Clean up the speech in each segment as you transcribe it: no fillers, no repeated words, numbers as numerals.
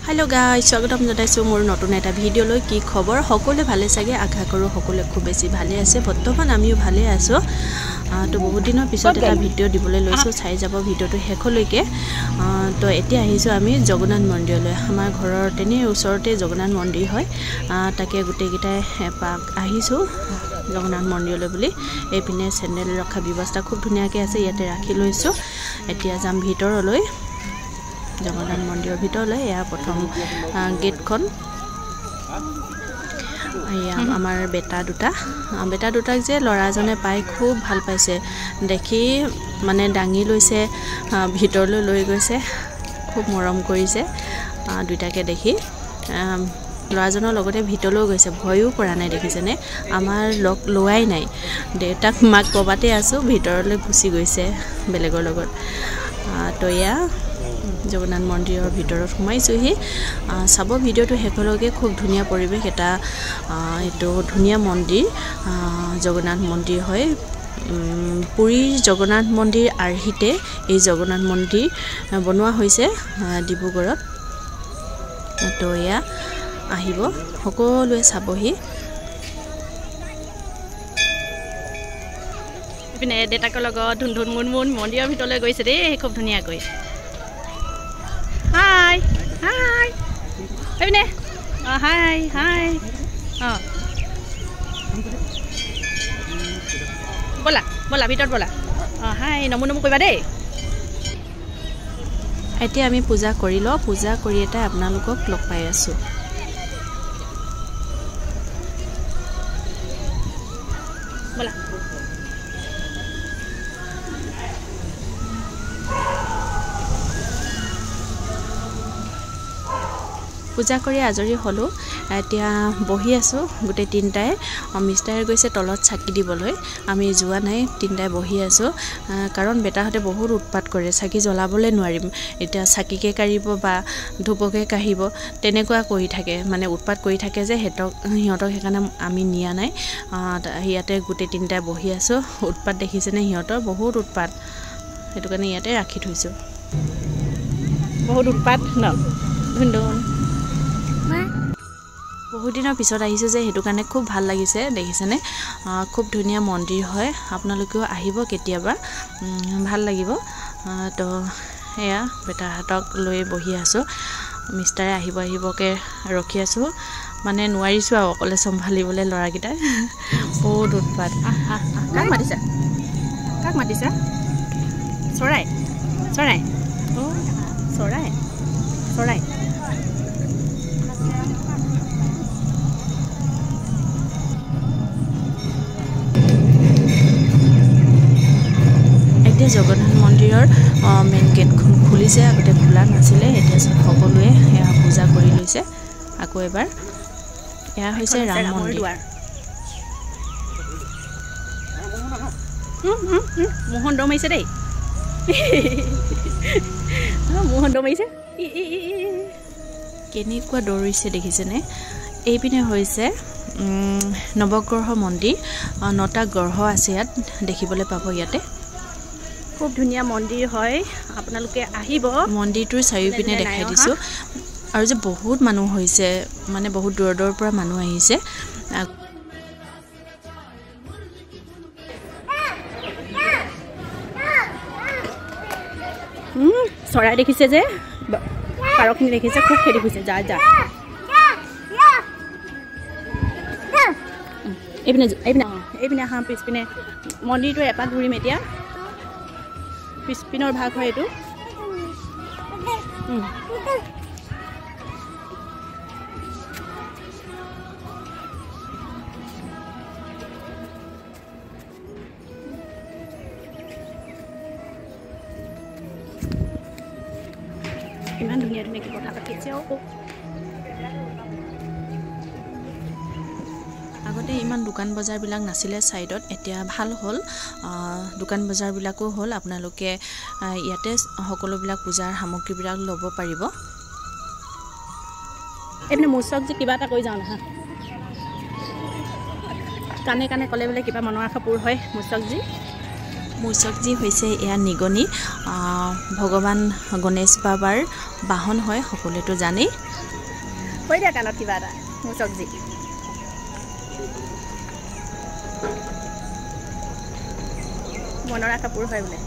Hello guys स्वागतम जनाइছো मोर नতুन এটা ভিডিওলৈ কি খবৰ সকলোৱে ভালে চাগে আশা কৰো সকলোৱে খুব বেছি ভালে আছে বৰ্তমান আমিও ভালে আছো তো বহুত দিনৰ পিছত এটা ভিডিও দিবলৈ লৈছো চাই যাব ভিডিওটো শেষলৈকে তো এতিয়া আহিছো আমি জগন্নাথ মন্দিৰলৈ আমাৰ ঘৰৰ তেনে ওচৰতে জগন্নাথ মন্দিৰ হয় তাকে গুটে গিটাই পাক আহিছো জগন্নাথ মন্দিৰলৈ বুলি এইপিনে চেণ্ডেল ৰখা ব্যৱস্থা খুব ধুনিয়াকৈ আছে ইয়াতে ৰাখি লৈছো এতিয়া যাম ভিতৰলৈ জগন্নাথ মন্দিৰৰ ভিতৰলৈ এয়া প্ৰথম গেটখন এয়া আমাৰ বেটা দুটাক যে ল'ৰাজনে পাই খুব ভাল পাইছে দেখি মানে ডাঙি লৈছে ভিতৰলৈ লৈ গৈছে খুব মৰম কৰিছে দুটাকে দেখি ল'ৰাজনৰ লগতে ভিতৰলৈ গৈছে ভয়ও কৰা নাই দেখিছেনে আমাৰ লগ লোৱাই নাই দেউতাক মাক কবাতে আছো ভিতৰলৈ গুচি গৈছে বেলেগৰ লগত তো এয়া জগন্নাথ মন্দিৰৰ ভিতৰত সোমাইছোহি সাব ভিডিওটো হেকলৈকে খুব ধুনিয়া পৰিবেশ এটা এটো ধুনিয়া মন্দিৰ জগন্নাথ মন্দিৰ হয় পুৰীৰ জগন্নাথ মন্দিৰ আৰ্হিতে এই জগন্নাথ মন্দিৰ বনোৱা হৈছে ডিব্ৰুগড়ত তো এয়া আহিব সকলোৱে চাবহি পিনে দেতাকৰ লগত ধুন মুন মন্দিৰৰ ভিতৰলৈ গৈছে দেই খুব ধুনিয়াকৈ Hi. Hey, ne. Hi. Bola, ভিতৰত bola. Hi, নমু কইবা দেই। এতিয়া আমি পূজা কৰিলো, পূজা কৰি এটা আপোনালোকক লগ পাই আছো। bola. পূজা কৰি আজৰি হলো এতিয়া বহি আছো গুটে তিনটাই মিষ্টাৰ গৈছে তলত চাকি দিবলৈ আমি যোৱা নাই তিনটাই বহি আছো কাৰণ বেটাহতে বহুত উৎপাত কৰে চাকি জ্বলাবলৈ নোৱাৰিম এতিয়া চাকিকে কাৰিব বা ধূপকে কাহিব তেনেকুৱা কৰি থাকে মানে উৎপাত কৰি থাকে যে হিয়তক সেইকাৰণে আমি নিয়া নাই ইয়াতে গুটে তিনটাই বহি আছো উৎপাত দেখিছেনে হিয়তৰ বহুত উৎপাত হেতু কাৰণে ইয়াতে ৰাখি থৈছো বহুত উৎপাত ন ধুন্দুন বহুত দিনৰ পিছত আহিছো যে হেতু কাৰণে খুব ভাল লাগিছে দেখিছেনে খুব ধুনিয়া মন্দিৰ হয় আপোনালোকেও আহিব কেতিয়াবা ভাল লাগিব তো এয়া বেটা হাতক লৈ বহি আছো মিষ্টাৰে আহিবকে ৰখি আছো মানে নোৱাৰিছো অকলে সম্ভালিবলৈ লৰাগিটা বহুত উৎপাত কাক মাতিছা চৰাই ও চৰাই এতিয়া জগন্নাথ মন্দিৰৰ মেইন গেটখন খুলিছে আগতে খোলা নাছিলে এতিয়া সকলোৱে এয়া পূজা কৰি লৈছে আকৌ এবাৰ এয়া হৈছে ৰাম মন্দিৰ মোহন দমাইছে দেই মোহন দমাইছে কেনেকুৱা দৌৰিছে দেখিছেনে এইপিনে হৈছে নৱগ্ৰহ মন্দিৰ 9টা গ্ৰহ আছে ইয়াত দেখিবলৈ পাব ইয়াতে খুব ধুনিয়া মন্দিৰ হয় আপোনালোকে আহিব মন্দিৰটোৰ চাৰিওপিনে দেখাই দিছো আৰু যে বহুত মানুহ হৈছে মানে বহুত দূৰৰ পৰা মানুহ আহিছে চৰাই দেখিছে যে পাৰখিনি দেখিছে খুব খেলি গৈছে যা এইপিনে আহা পিছপিনে মন্দিৰটো এপাক ঘূৰিম এতিয়া পিছপিনৰ ভাগ হয় এইটো ইমান ধুনীয়াকৈ কথা পাতি আছে আগতে ইমান দোকান বজাৰ বিলাক নাছিলে সাইডত এতিয়া ভাল হল দোকান বজাৰ বিলাকো হল আপোনালোকে ইয়াতে সকলো বিলাক পূজাৰ সামগ্ৰী বিলাক লব পাৰিব এনে মুছক যে কিবা এটা কৈ যাও না কানে কলে বলে কিবা মনৰ আশা পূৰ হয় মুছকজি হৈছে এয়া নিগনি ভগৱান গণেশ বাবাৰ বাহন হয় সকলোটো জানেই কৈ দিয়া কাণত কিবা এটা মুচক যি মনৰা কাপোৰ হয় বোলে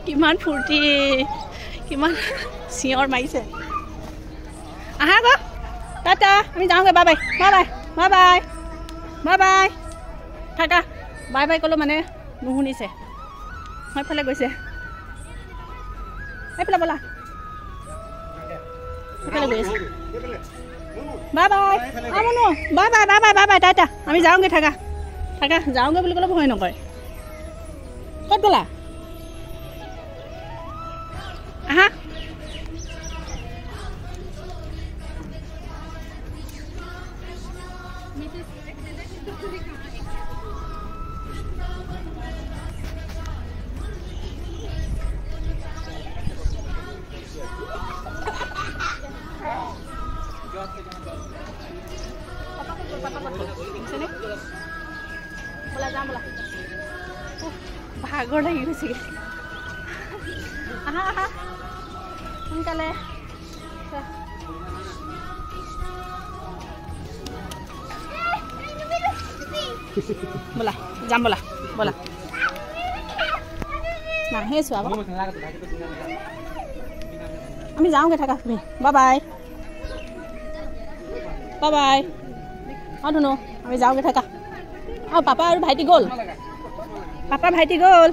কিমান ফূৰ্তি কিমান চিঞৰ মাৰিছে আহা গো টাটা আমি যাওঁগে bye bye bye bye bye bye bye থাকা বাই বাই ক'লো মানে নুশুনিছে সেইফালে গৈছে এইফালে ব'লা সেইফালে গৈ আছে bye bye আমনো bye bye bye bye bye bye Tata আমি যাওঁগে থাকা থাকা যাওঁগে বুলি ক'লে ভয় নকৰে ক'ত গ'লা আহা ভাগৰ লাগি গৈছেগে আহা আহা সোনকালে ব'লা যাম ব'লা ব'লা নাহে চোৱা আমি যাওঁগে থাকা তুমি বাই বাই বাই বাই অঁ ধুনু আমি যাওঁগে থাকা অঁ পাপা আৰু ভাইটি গ'ল পাপা ভাইটি গ'ল